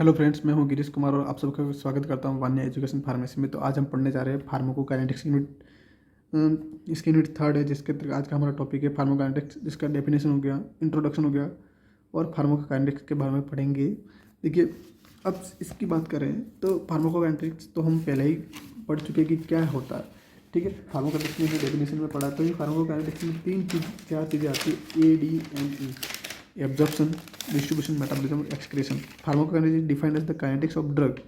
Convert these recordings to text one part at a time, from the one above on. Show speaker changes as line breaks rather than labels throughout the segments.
Hello friends, मैं हूं गिरीश कुमार और आप सबका स्वागत करता हूं वान्या एजुकेशन फार्मेसी में। तो आज हम पढ़ने जा रहे हैं फार्माकोकाइनेटिक्स इसकी यूनिट थर्ड है, जिसके अंतर्गत आज का हमारा टॉपिक है फार्माकोकाइनेटिक्स, जिसका डेफिनेशन हो गया, इंट्रोडक्शन हो गया और फार्माकोकाइनेटिक्स के बारे में पढ़ेंगे। देखिए, अब इसकी बात करें तो फार्माकोकाइनेटिक्स तो हम पहले ही पढ़ चुके हैं कि क्या होता है। ठीक है, फार्माकोकाइनेटिक्स में डेफिनेशन में पढ़ा तो ये फार्माकोकाइनेटिक्स में चार चीज़ें आती है, ADME: absorption, distribution, metabolism, and excretion. Pharmacokinetics is defined as the kinetics of drug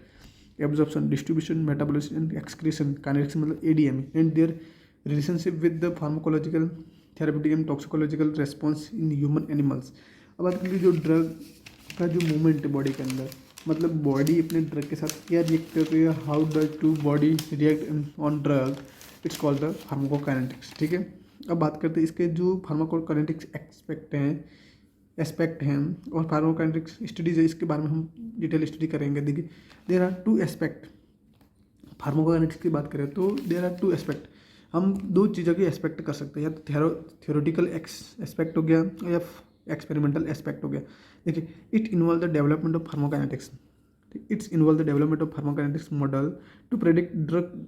absorption, distribution, metabolism, and excretion. Kinetics मतलब ADME and their relationship with the pharmacological, therapeutic and toxicological response in human animals. अब बात करें जो drug का जो movement है body के अंदर, मतलब बॉडी अपने ड्रग के साथ क्या रिएक्ट करती है, how does to body react on drug, it's called the pharmacokinetics. ठीक है, अब बात करते हैं इसके जो फार्माकोकाइनेटिक्स एस्पेक्ट हैं और फार्माकोकाइनेटिक्स स्टडीज है, इसके बारे में हम डिटेल स्टडी करेंगे। देखिए, there are two aspect. Pharmacokinetics की बात करें तो देर आर टू एस्पेक्ट। हम दो चीज़ों की एस्पेक्ट कर सकते हैं, या तो थियोरेटिकल एस्पेक्ट हो गया या एक्सपेरिमेंटल एस्पेक्ट हो गया। देखिए, it involve the development of pharmacokinetics model to predict drug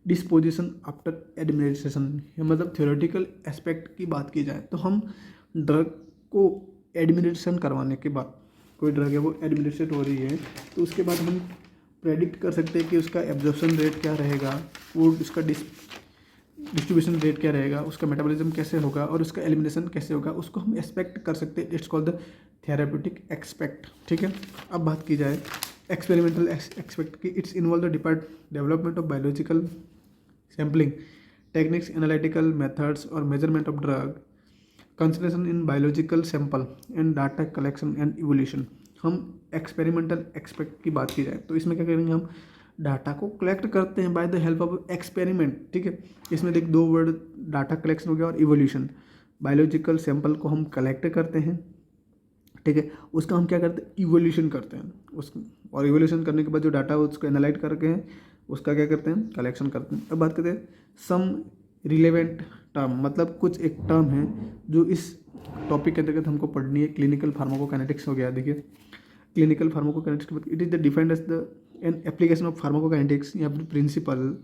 disposition after administration. मतलब थियोरेटिकल एस्पेक्ट की बात की जाए तो हम ड्रग को एडमिनिस्ट्रेशन करवाने के बाद, कोई ड्रग है वो एडमिनिस्ट्रेट हो रही है, तो उसके बाद हम प्रेडिक्ट कर सकते हैं कि उसका एब्जॉर्प्शन रेट क्या रहेगा, वो उसका डिस्ट्रीब्यूशन रेट क्या रहेगा, उसका मेटाबॉलिज्म कैसे होगा और उसका एलिमिनेशन कैसे होगा, उसको हम एक्सपेक्ट कर सकते हैं। It's called the therapeutic expect. ठीक है, अब बात की जाए एक्सपेरिमेंटल एक्सपेक्ट की, it's involve the development of biological sampling techniques, analytical methods और measurement of drug concentration in biological sample and data collection and evolution. हम एक्सपेरिमेंटल एक्सपेक्ट की बात की जाए तो इसमें क्या करेंगे, हम डाटा को कलेक्ट करते हैं by the help of experiment. ठीक है, इसमें देख दो वर्ड, डाटा कलेक्शन हो गया और इवोल्यूशन। बायोलॉजिकल सैंपल को हम कलेक्ट करते हैं, ठीक है, उसका हम क्या करते हैं, इवोल्यूशन करते हैं और इवोल्यूशन करने के बाद जो डाटा उसको एनालाइज करके हैं उसका क्या करते हैं, कलेक्शन करते हैं। अब बात करते हैं सम रिलेवेंट टर्म, मतलब कुछ एक टर्म है जो इस टॉपिक के अंतर्गत हमको पढ़नी है। क्लिनिकल फार्माकोकाइनेटिक्स हो गया। देखिए, क्लिनिकल फार्माकोकाइनेटिक्स के बाद it is the defined as the an application of pharmacokinetics या फिर प्रिंसिपल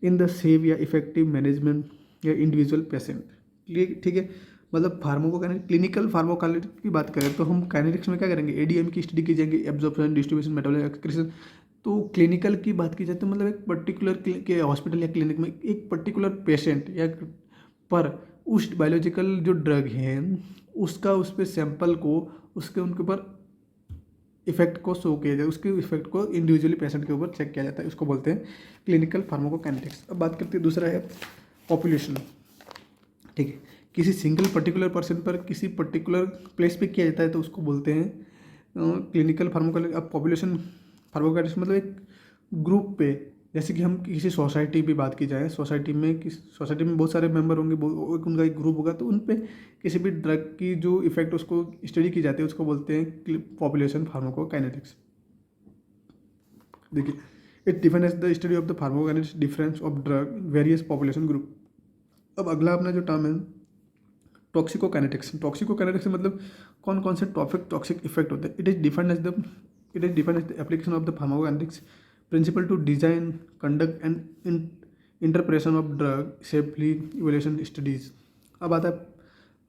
इन द सेव या इफेक्टिव मैनेजमेंट या इंडिविजुअल पेशेंट। ठीक है, मतलब फार्माकोकाइनेटिक्स, क्लिनिकल फार्माकोकाइनेटिक्स की बात करें तो हम काइनेटिक्स में क्या करेंगे, एडीएम की स्टडी की जाएंगे, एब्जॉर्प्शन, डिस्ट्रीब्यूशन, मेटाबॉलिज्म, एक्सक्रीशन। तो क्लिनिकल की बात की जाए तो मतलब एक पर्टिकुलर के हॉस्पिटल या क्लिनिक में एक पर्टिकुलर पेशेंट या पर उस बायोलॉजिकल जो ड्रग है उसका उस पर सैंपल को उसके उनके ऊपर इफेक्ट को शो किया जाए, उसके इफेक्ट को इंडिविजुअली पेशेंट के ऊपर चेक किया जाता है, उसको बोलते हैं क्लिनिकल फार्माकोकाइनेटिक्स। अब बात करते हैं दूसरा है पॉपुलेशन। ठीक है, किसी सिंगल पर्टिकुलर पर्सन पर किसी पर्टिकुलर प्लेस पे किया जाता है तो उसको बोलते हैं क्लिनिकल फार्माकोकाइनेटिक्स। अब पॉपुलेशन फार्माकोकाइनेटिक्स मतलब एक ग्रुप पे, जैसे कि हम किसी सोसाइटी की बात की जाए, सोसाइटी में बहुत सारे मेंबर होंगे, उनका एक ग्रुप होगा, तो उन पे किसी भी ड्रग की जो इफेक्ट उसको स्टडी की जाती है उसको बोलते हैं पॉपुलेशन फार्माकोकाइनेटिक्स। देखिए, it define as the study of the pharmacokinetics difference of drug various population group. अब अगला अपना जो टर्म है टॉक्सिकोकाइनेटिक्स। टॉक्सिकोकाइनेटिक्स मतलब कौन कौन से टॉक्सिक इफेक्ट होते हैं। It is defined as the application of the pharmacokinetics principle to design, conduct and interpretation of drug safely evolution studies. अब आता है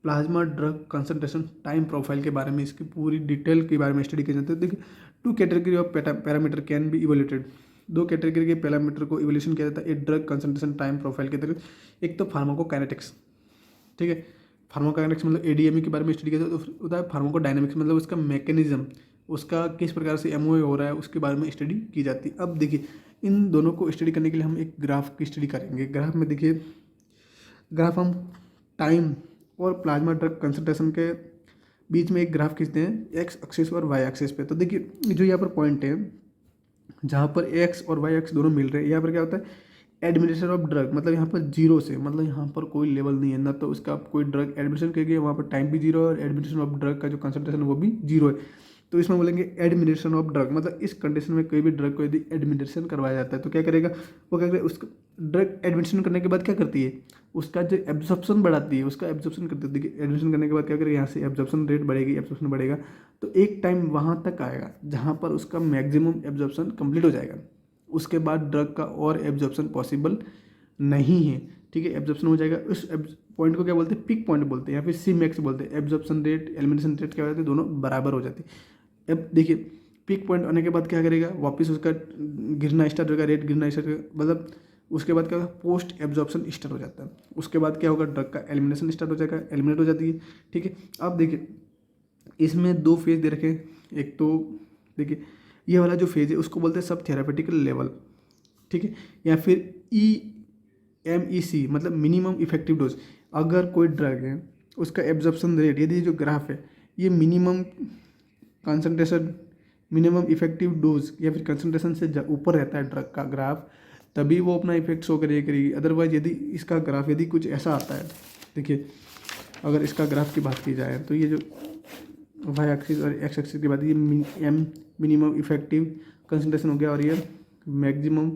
plasma drug concentration time profile के बारे में, इसकी पूरी डिटेल के बारे में स्टडी की जाती है। देखिए, two category of parameter can be evaluated. दो कैटेगरी के पैरामीटर को इवोल्यूशन किया जाता है एक ड्रग कंसंट्रेशन टाइम प्रोफाइल के तहत। एक तो फार्माकोकाइनेटिक्स, ठीक है, फार्माकोकाइनेटिक्स मतलब एडीएमई के बारे में स्टडी किया जाता है। होता है फार्माकोडायनामिक्स, मतलब उसका मैकेनिज्म, उसका किस प्रकार से एमओए हो रहा है उसके बारे में स्टडी की जाती है। अब देखिए, इन दोनों को स्टडी करने के लिए हम एक ग्राफ की स्टडी करेंगे। ग्राफ में देखिए, ग्राफ हम टाइम और प्लाज्मा ड्रग कंसंट्रेशन के बीच में एक ग्राफ खींचते हैं एक्स एक्सिस और वाई एक्सिस पे। तो देखिए, जो यहाँ पर पॉइंट है जहाँ पर एक्स और वाई एक्स दोनों मिल रहे हैं, यहाँ पर क्या होता है, एडमिनिस्ट्रेशन ऑफ ड्रग, मतलब यहाँ पर जीरो से, मतलब यहाँ पर कोई लेवल नहीं है ना, तो उसका कोई ड्रग एडमिनिस्ट्रेशन किया गया वहाँ पर टाइम भी जीरो है और एडमिनिस्ट्रेशन ऑफ ड्रग का जो कंसंट्रेशन है वो भी जीरो है। तो इसमें बोलेंगे एडमिनिस्ट्रेशन ऑफ ड्रग, मतलब इस कंडीशन में कोई भी ड्रग को यदि एडमिनिस्ट्रेशन करवाया जाता है तो क्या करेगा, वो क्या करेगा, उसको ड्रग एडमिनिस्ट्रेशन करने के बाद क्या करती है, उसका जो एब्जॉर्प्शन बढ़ाती है, उसका एब्जॉर्प्शन करती है। देखिए एडमिनिस्ट्रेशन करने के बाद क्या करेगा, यहाँ से एब्जॉर्प्शन रेट बढ़ेगी, एब्जॉर्प्शन बढ़ेगा, तो एक टाइम वहाँ तक आएगा जहाँ पर उसका मैक्सिमम एब्जॉर्प्शन कंप्लीट हो जाएगा। उसके बाद ड्रग का और एब्जॉर्प्शन पॉसिबल नहीं है, ठीक है, एब्जॉर्प्शन हो जाएगा। उस पॉइंट को क्या बोलते हैं, पीक पॉइंट बोलते हैं, या फिर सी मैक्स बोलते हैं। एब्जॉर्प्शन रेट एलिमिनेशन रेट क्या हो जाते हैं, दोनों बराबर हो जाते हैं। अब देखिए पीक पॉइंट आने के बाद क्या करेगा, वापस उसका गिरना स्टार्ट होगा, रेट गिरना स्टार्ट होगा, मतलब उसके बाद क्या होगा, पोस्ट एब्जॉर्प्शन स्टार्ट हो जाता है। उसके बाद क्या होगा, ड्रग का एलिमिनेशन स्टार्ट हो जाएगा, एलिमिनेट हो जाती है, ठीक है। अब देखिए इसमें दो फेज दे रखे हैं, एक तो देखिए ये वाला जो फेज है उसको बोलते हैं सब थेरापेटिकल लेवल, ठीक है, या फिर EMEC मतलब मिनिमम इफेक्टिव डोज। अगर कोई ड्रग है उसका एब्जॉर्प्शन रेट, यदि जो ग्राफ है ये minimum concentration, minimum effective dose या फिर कंसंट्रेशन से ऊपर रहता है ड्रग का ग्राफ, तभी वो अपना इफेक्ट शो करेगी। अदरवाइज यदि इसका ग्राफ यदि कुछ ऐसा आता है, देखिए अगर इसका ग्राफ की बात की जाए तो ये जो वाई एक्सिस और एक्स एक्सिस की बात, ये मिनिमम इफेक्टिव कंसंट्रेशन हो गया और ये मैक्सिमम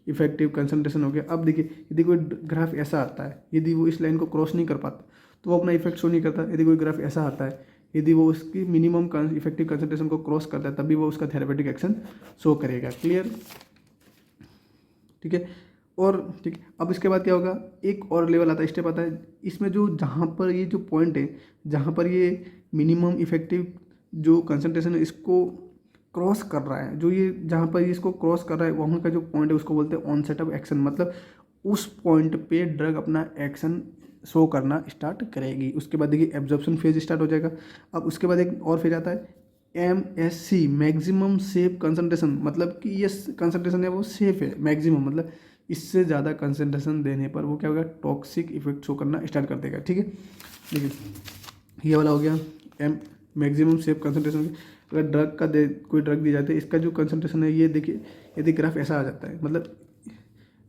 इफेक्टिव कंसंट्रेशन हो गया। अब देखिए यदि कोई ग्राफ ऐसा आता है, यदि वो इस लाइन को क्रॉस नहीं कर पाता तो वो अपना इफेक्ट शो नहीं करता। यदि कोई ग्राफ ऐसा आता है, यदि वो उसकी मिनिमम इफेक्टिव कंसंट्रेशन को क्रॉस करता है तभी वो उसका थेरेपेटिक एक्शन शो करेगा। क्लियर, ठीक है। और ठीक है, अब इसके बाद क्या होगा, एक और लेवल आता है, स्टेप आता है इसमें, जो जहाँ पर ये जो पॉइंट है, जहाँ पर ये मिनिमम इफेक्टिव जो कंसंट्रेशन है इसको क्रॉस कर रहा है, जो ये जहाँ पर ये इसको क्रॉस कर रहा है वहाँ का जो पॉइंट है उसको बोलते हैं ऑनसेट ऑफ एक्शन, मतलब उस पॉइंट पे ड्रग अपना एक्शन शो करना स्टार्ट करेगी। उसके बाद देखिए एब्जॉर्प्शन फेज स्टार्ट हो जाएगा। अब उसके बाद एक और फेज आता है MSC मैक्सिमम सेफ कंसंट्रेशन, मतलब कि ये कंसंट्रेशन है वो सेफ है, मैक्सिमम मतलब इससे ज़्यादा कंसंट्रेशन देने पर वो क्या होगा, टॉक्सिक इफेक्ट शो करना स्टार्ट कर देगा, ठीक है। देखिए ये वाला हो गया मैक्सिमम सेफ कंसंट्रेशन। अगर ड्रग का कोई ड्रग दी जाती है, इसका जो कंसंट्रेशन है ये देखिए, यदि ग्राफ ऐसा आ जाता है, मतलब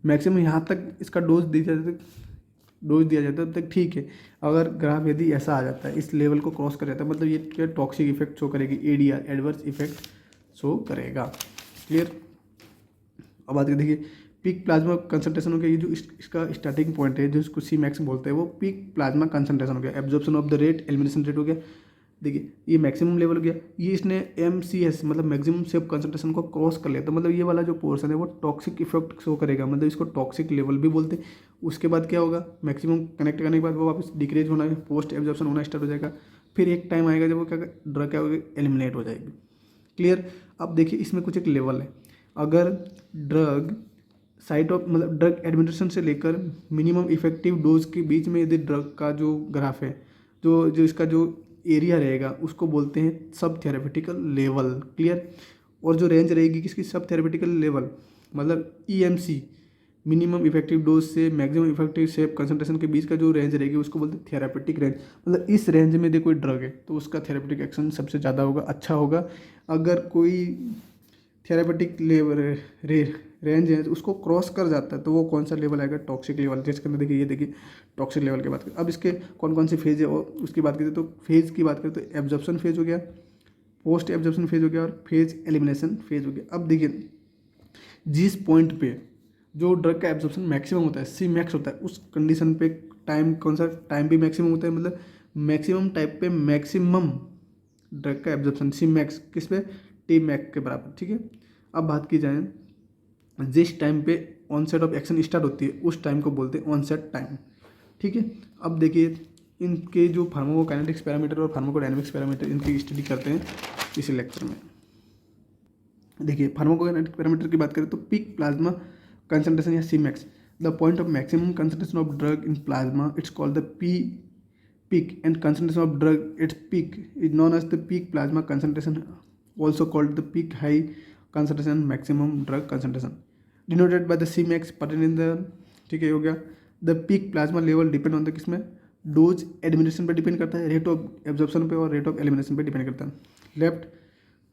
मैक्सिमम यहाँ तक इसका डोज दिया जाता है, तब तक ठीक है। अगर ग्राफ यदि ऐसा आ जाता है, इस लेवल को क्रॉस कर जाता है, मतलब ये क्या टॉक्सिक इफेक्ट शो करेगी, ADR एडवर्स इफेक्ट शो करेगा। क्लियर। अब बात करें, देखिए पीक प्लाज्मा कंसंट्रेशन हो गया, ये जो इसका स्टार्टिंग पॉइंट है जो इसको C मैक्स बोलते हैं, वो पीक प्लाज्मा कंसंट्रेशन हो गया। Absorption of the rate, elimination rate हो गया, देखिए ये मैक्सिमम लेवल हो गया। ये इसने MCS मतलब मैक्सिमम सेफ कंसंट्रेशन को क्रॉस कर लिया, तो मतलब ये वाला जो पोर्शन है वो टॉक्सिक इफेक्ट शो करेगा, मतलब इसको टॉक्सिक लेवल भी बोलते हैं। उसके बाद क्या होगा, मैक्सिमम कनेक्ट करने के बाद वो वापस डिक्रीज होना, पोस्ट एब्जॉर्प्शन होना स्टार्ट हो जाएगा। फिर एक टाइम आएगा जब वो क्या ड्रग क्या होगी, एलिमिनेट हो जाएगी। क्लियर। अब देखिए इसमें कुछ एक लेवल है, अगर ड्रग साइट ऑफ मतलब ड्रग एडमिनिस्ट्रेशन से लेकर मिनिमम इफेक्टिव डोज के बीच में यदि ड्रग का जो ग्राफ है, जो इसका जो एरिया रहेगा उसको बोलते हैं सब थेरेपेटिकल लेवल। क्लियर। और जो रेंज रहेगी किसकी, सब थेरेपेटिकल लेवल, मतलब EMC मिनिमम इफेक्टिव डोज से मैक्सिमम इफेक्टिव सेफ कंसंट्रेशन के बीच का जो रेंज रहेगी उसको बोलते हैं थेरेपेटिक रेंज। मतलब इस रेंज में यदि कोई ड्रग है तो उसका थेरेपेटिक एक्शन सबसे ज़्यादा होगा, अच्छा होगा। अगर कोई थेरेपेटिक लेवल रेंज है उसको क्रॉस कर जाता है तो वो कौन सा लेवल आएगा, टॉक्सिक लेवल। जिसके अंदर देखिए, ये देखिए टॉक्सिक लेवल की बात करें। अब इसके कौन कौन से फेज है और उसकी बात करें तो फेज की बात करें तो एब्जॉर्प्शन फेज हो गया, पोस्ट एब्जॉर्प्शन फेज हो गया और फेज एलिमिनेशन फेज हो गया। अब देखिए जिस पॉइंट पे जो ड्रग का एब्जॉर्प्शन मैक्सिमम होता है, C मैक्स होता है, उस कंडीशन पे टाइम कौन सा, टाइम भी मैक्सिमम होता है, मतलब मैक्सिमम टाइप पे मैक्सिमम ड्रग का एब्जॉर्प्शन C मैक्स किस पे, T मैक्स के बराबर, ठीक है। अब बात की जाए जिस टाइम पे ऑनसेट ऑफ एक्शन स्टार्ट होती है उस टाइम को बोलते हैं ऑनसेट टाइम, ठीक है। अब देखिए इनके जो फार्माकोकाइनेटिक्स पैरामीटर और फार्माकोडायनामिक्स पैरामीटर इनकी स्टडी करते हैं इस लेक्चर में। देखिए फार्माकोकाइनेटिक पैरामीटर की बात करें तो पीक प्लाज्मा कंसंट्रेशन या C max, the point of maximum concentration of drug in plasma, it's called the peak and concentration of drug its peak is known as the peak plasma concentration, also called the peak high concentration maximum drug concentration, denoted by the C max pattern in the, ठीक है हो गया। The peak plasma level depend on the किसमें, dose administration पर depend करता है, rate of absorption पे और रेट ऑफ एलिमिनेशन पे डिपेंड करता है।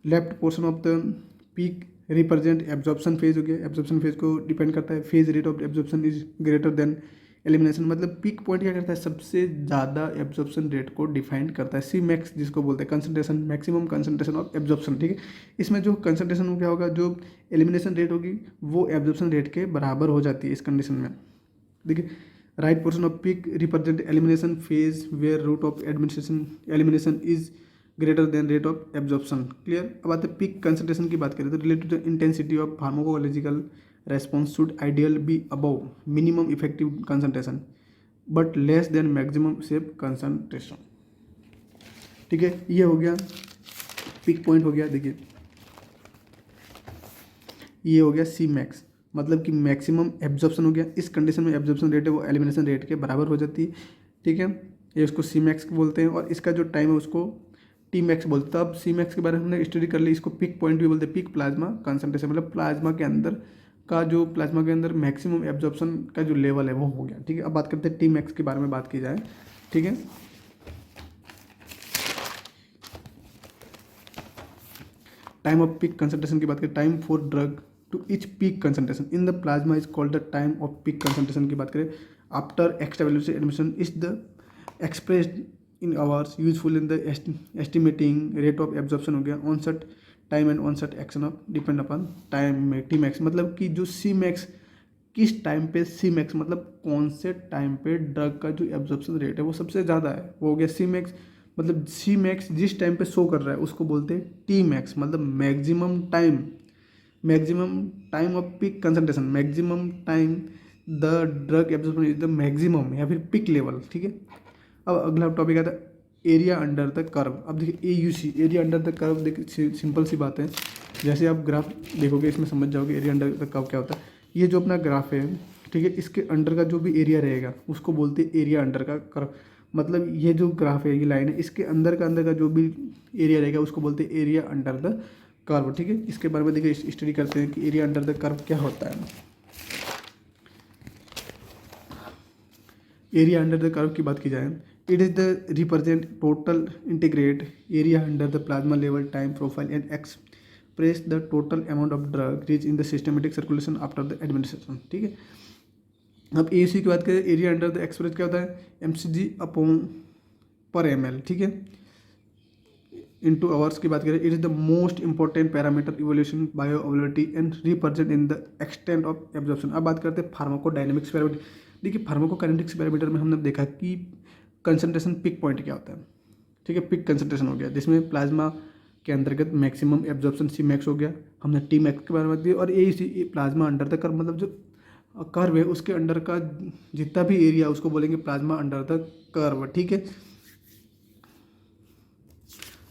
Left portion of the peak represent absorption phase हो गया, एब्जॉर्प्शन फेज को डिपेंड करता है। Phase rate of absorption is greater then elimination मतलब पीक पॉइंट क्या करता है, सबसे ज़्यादा एब्जॉर्प्शन रेट को डिफाइन करता है। सी मैक्स जिसको बोलते हैं concentration, maximum concentration of absorption, ठीक है। इसमें जो कंसंट्रेशन क्या होगा, जो एलिमिनेशन रेट होगी वो एब्जॉर्प्शन रेट के बराबर हो जाती है इस कंडीशन में। देखिए right portion of peak represent elimination phase where route of administration elimination is greater than rate of absorption. Clear. अब आते हैं पीक कंसंट्रेशन की बात करें तो related to intensity of pharmacological response should ideal be above minimum effective concentration but less than maximum safe concentration, ठीक है। ये हो गया पीक पॉइंट हो गया। देखिए ये हो गया सी मैक्स, मतलब कि मैक्सिमम एब्जॉर्प्शन हो गया। इस कंडीशन में एब्जॉर्प्शन रेट है वो एलिमिनेशन रेट के बराबर हो जाती है, ठीक है। ये उसको सी मैक्स बोलते हैं और इसका जो टाइम है उसको टी मैक्स बोलते हैं। तो अब सी मैक्स के बारे में हमने स्टडी कर ली। इसको पीक पॉइंट भी बोलते हैं, पीक प्लाज्मा कंसंट्रेशन, मतलब प्लाज्मा के अंदर मैक्सिमम एब्जॉर्प्शन का जो लेवल है वो हो गया, ठीक है। अब बात करते हैं टी मैक्स के बारे में बात की जाए, ठीक है। टाइम ऑफ पीक कंसंट्रेशन की बात करें, time for drug to each peak concentration in the plasma is called the time of peak concentration की बात करें after extravascular admission is the expressed in hours useful in the estimating rate of absorption हो गया। Onset time and onset action of depend upon time में T max, मतलब कि जो C Max किस टाइम पे सी मैक्स मतलब कौन से टाइम पे ड्रग का जो एब्जॉर्प्शन रेट है वो सबसे ज़्यादा है, वो हो गया सी मैक्स। मतलब सी मैक्स जिस टाइम पे शो कर रहा है उसको बोलते हैं टी मैक्स, मतलब maximum time of peak concentration, maximum time the drug absorption is the maximum या फिर पीक लेवल, ठीक है। अब अगला टॉपिक आता है एरिया अंडर द कर्व। अब देखिए AUC area under the curve, देखिए सिंपल सी बात है, जैसे आप ग्राफ देखोगे इसमें समझ जाओगे एरिया अंडर द कर्व क्या होता है। ये जो अपना ग्राफ है, ठीक है, इसके अंडर का जो भी एरिया रहेगा उसको बोलते हैं एरिया अंडर का कर्व। मतलब ये जो ग्राफ है, ये लाइन है, इसके अंदर का जो भी एरिया रहेगा उसको बोलते हैं एरिया अंडर द कर्व, ठीक है। इसके बारे में देखिए स्टडी करते हैं कि एरिया अंडर द कर्व क्या होता है। एरिया अंडर द कर्व की बात की जाए, it is the represent total integrate area under the plasma level time profile and express the total amount of drug reach in the systematic circulation after the administration, ठीक है। अब AUC की बात करें, एरिया अंडर द एक्सप्रेस क्या होता है, mcg upon पर ml, ठीक है, इनटू आवर्स की बात करें, it is the most important parameter evolution bioavailability and represent in the extent of absorption. अब बात करते हैं फार्माकोडायनेमिक्स पैरामीटर। देखिए फार्माकोकाइनेटिक्स पैरामीटर में हमने देखा कि कंसंट्रेशन पीक पॉइंट क्या होता है, ठीक है। पीक कंसंट्रेशन हो गया जिसमें प्लाज्मा के अंतर्गत मैक्सिमम एब्जॉर्प्शन सी मैक्स हो गया, हमने टी मैक्स के बारे में बात की। और AUC plasma under the curve, मतलब जो कर्व है उसके अंडर का जितना भी एरिया उसको बोलेंगे प्लाज्मा अंडर द कर्व, ठीक है।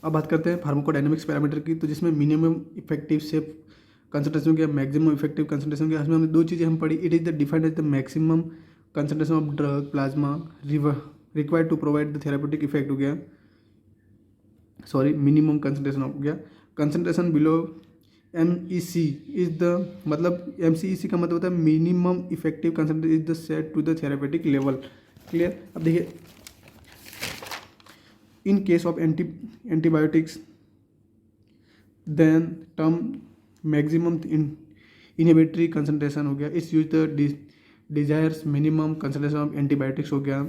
अब बात करते हैं फार्माकोडायनेमिक्स पैरामीटर की, तो जिसमें मिनिमम इफेक्टिव सेफ कंसंट्रेशन क्या, मैक्सिमम इफेक्टिव कंसंट्रेशन क्या, इसमें हमने दो चीज़ें हम पढ़ी। It is the defined as the maximum concentration of drug plasma required to provide the therapeutic effect हो गया, सॉरी मिनिमम कंसंट्रेशन हो गया। Concentration below MEC is the, मतलब MCEC का मतलब होता है minimum effective concentration is the set to the therapeutic level, clear. अब देखिए in case of antibiotics then term maximum inhibitory concentration हो गया, it's use the desires minimum concentration of antibiotics हो गया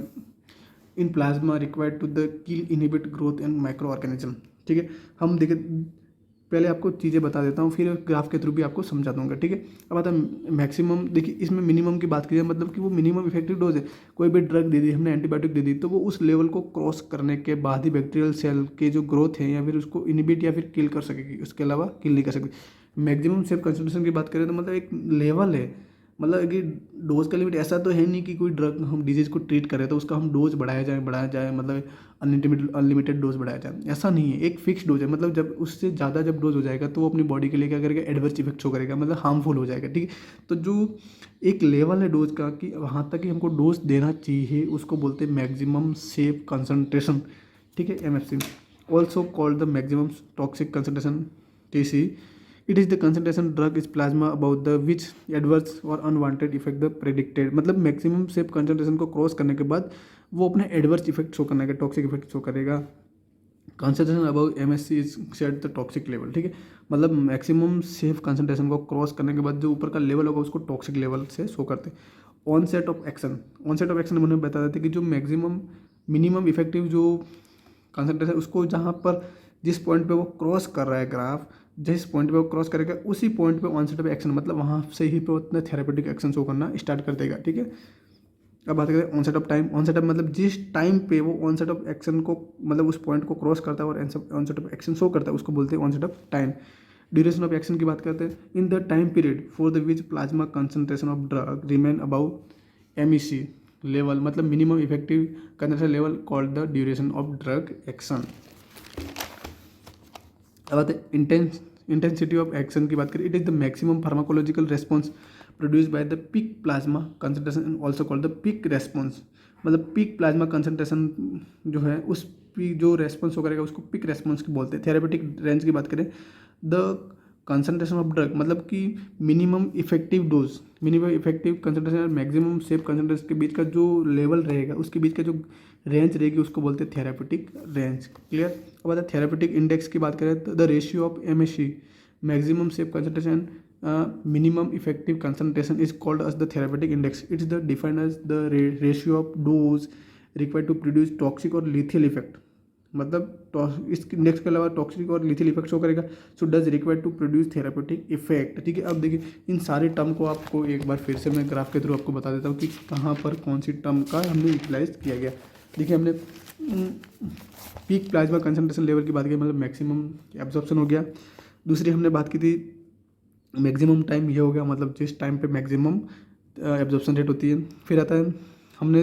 in plasma required to the kill inhibit growth and micro organism, ठीक है। हम देखें पहले आपको चीज़ें बता देता हूँ, फिर ग्राफ के थ्रू भी आपको समझा दूंगा, ठीक है। अब आता है मैक्सिमम। देखिए इसमें मिनिमम की बात की जाए मतलब कि वो मिनिमम इफेक्टिव डोज है। कोई भी ड्रग दे दी हमने, एंटीबायोटिक दे दी, तो वो उस लेवल को क्रॉस करने के बाद ही बैक्टीरियल सेल के जो ग्रोथ है या फिर उसको इनहिबिट या फिर किल कर सकेगी, उसके अलावा किल नहीं कर सकती। मैक्सिमम सेफ कंसंट्रेशन की बात करें तो मतलब एक लेवल है, मतलब कि डोज का लिमिट ऐसा तो है नहीं कि कोई ड्रग हम डिजीज़ को ट्रीट करें तो उसका हम डोज बढ़ाया जाए, मतलब अनलिमिटेड डोज बढ़ाया जाए, ऐसा नहीं है। एक फिक्स डोज है, मतलब जब उससे ज़्यादा जब डोज हो जाएगा तो वो अपनी बॉडी के लिए क्या करेगा, एडवर्स इफेक्ट शो करेगा, मतलब हार्मफुल हो जाएगा, ठीक है। तो जो एक लेवल है डोज का कि वहाँ तक ही हमको डोज देना चाहिए, उसको बोलते हैं मैक्सिमम सेफ कंसंट्रेशन, ठीक है, MFC। Also called the maximum toxic concentration, TC। It is the concentration drug is plasma about the which adverse और अनवांटेड इफेक्ट द प्रेडिक्टेड, मतलब मैक्सिमम सेफ कंसंट्रेशन को क्रॉस करने के बाद वो अपने एडवर्स इफेक्ट शो करने का, टॉक्सिक इफेक्ट शो करेगा। Concentration above MSC is set the toxic level, ठीक है, मतलब मैक्सिमम सेफ कंसंट्रेशन को क्रॉस करने के बाद जो ऊपर का लेवल होगा उसको टॉक्सिक लेवल से शो करते हैं। Onset of action. Onset of action मैंने बता देते कि जो मैक्सिमम मिनिमम इफेक्टिव जो कंसंट्रेशन उसको जहाँ पर जिस पॉइंट पे वो क्रॉस कर रहा है ग्राफ, जिस पॉइंट पे वो क्रॉस करेगा उसी पॉइंट पे ऑनसेट ऑफ एक्शन मतलब वहाँ से ही पे अपना थेरेपेटिक एक्शन शो करना स्टार्ट कर देगा। ठीक है, अब बात करें onset of time. Onset of मतलब जिस टाइम पे वो ऑनसेट ऑफ एक्शन को मतलब उस पॉइंट को क्रॉस करता है और ऑनसेट ऑफ एक्शन शो करता है उसको बोलते हैं onset of time. Duration of action की बात करते हैं, in the time period for the which plasma concentration of drug remain above MEC level मतलब minimum effective concentration level called the duration of drug action. अब आते हैं intensity of action की बात करें, it is the maximum pharmacological response produce by the peak plasma concentration and also called the peak response. मतलब peak plasma concentration जो है उस पीक जो रेस्पॉन्स हो करेगा उसको पीक रेस्पॉन्स की बोलते हैं। थेरेपेटिक रेंज की बात करें, द कंसंट्रेशन ऑफ ड्रग मतलब कि minimum effective dose, minimum effective concentration और मैक्सिमम सेफ कंसंट्रेशन के बीच का जो लेवल रहेगा उसके बीच का जो रेंज रहेगी उसको बोलते हैं थेरेपेटिक रेंज। क्लियर। अब आता है थेरेपेटिक इंडेक्स की बात करें तो the ratio of MSC maximum safe concentration minimum effective concentration is called as the therapeutic index. It's the defined as the ratio of dose required to produce toxic और lethal effect. मतलब इस index के अलावा toxic और lethal effect show करेगा। So does require to produce therapeutic effect. ठीक है, अब देखिए इन सारे टर्म को आपको एक बार फिर से मैं ग्राफ के थ्रू आपको बता देता हूँ कि कहाँ पर कौन सी टर्म का हमने यूटिलाइज किया गया। देखिए हमने पीक प्लाज्मा कंसंट्रेशन लेवल की बात की मतलब मैक्सिमम एब्जॉर्प्शन हो गया। दूसरी हमने बात की थी मैक्सिमम टाइम, ये हो गया मतलब जिस टाइम पे मैक्सिमम एब्जॉर्प्शन रेट होती है। फिर आता है हमने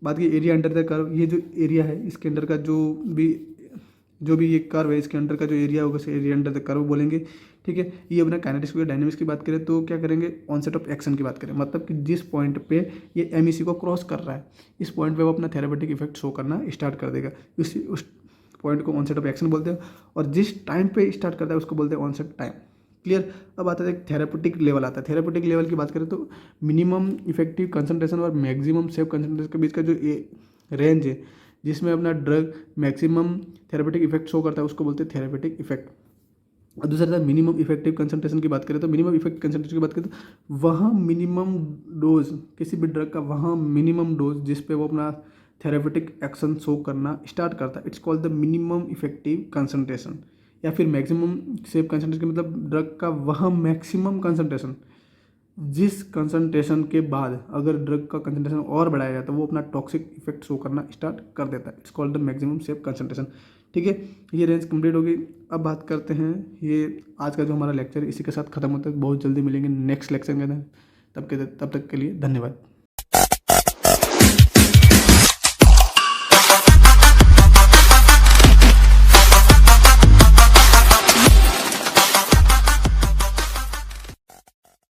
बात की एरिया अंडर द कर्व, ये जो एरिया है इसके अंडर का जो भी ये कर्व है इसके अंडर का जो एरिया होगा उसे एरिया अंडर द कर्व बोलेंगे। ठीक है, ये अपना काइनेटिक्स या डायनेमिक्स की बात करें तो क्या करेंगे, ऑनसेट ऑफ एक्शन की बात करें मतलब कि जिस पॉइंट पे ये MEC को क्रॉस कर रहा है इस पॉइंट पे वो अपना थेरेपेटिक इफेक्ट शो करना स्टार्ट कर देगा, उस पॉइंट को ऑनसेट ऑफ एक्शन बोलते हैं। और जिस टाइम पे स्टार्ट करता है उसको बोलते हैं ऑनसेट टाइम। क्लियर। अब आता है एक थेरेपेटिक लेवल आता है। थेरेपेटिक लेवल की बात करें तो मिनिमम इफेक्टिव कंसंट्रेशन और मैक्सिमम सेफ कंसंट्रेशन के बीच का जो रेंज है जिसमें अपना drug maximum therapeutic effect show करता है उसको बोलते हैं थेरेपेटिक इफेक्ट। और दूसरा था मिनिमम इफेक्टिव कंसंट्रेशन की बात करें तो मिनिमम इफेक्टिव कंसंट्रेशन की बात करें तो वहाँ मिनिमम डोज किसी भी ड्रग का वहाँ मिनिमम डोज जिस पे वो अपना थेरेपेटिक एक्शन शो करना स्टार्ट करता है it's called the minimum effective concentration. या फिर मैक्सिमम सेफ कंसंट्रेशन मतलब ड्रग का वह मैक्सिमम कंसंट्रेशन जिस कंसंट्रेशन के बाद अगर ड्रग का कंसंट्रेशन और बढ़ाया जाए तो वो अपना टॉक्सिक इफेक्ट शो करना स्टार्ट कर देता है। It's called the maximum safe concentration. ठीक है, ये रेंज कंप्लीट होगी। अब बात करते हैं ये आज का जो हमारा लेक्चर है इसी के साथ खत्म होता है। बहुत जल्दी मिलेंगे नेक्स्ट लेक्चर के अंदर, तब तक के लिए धन्यवाद।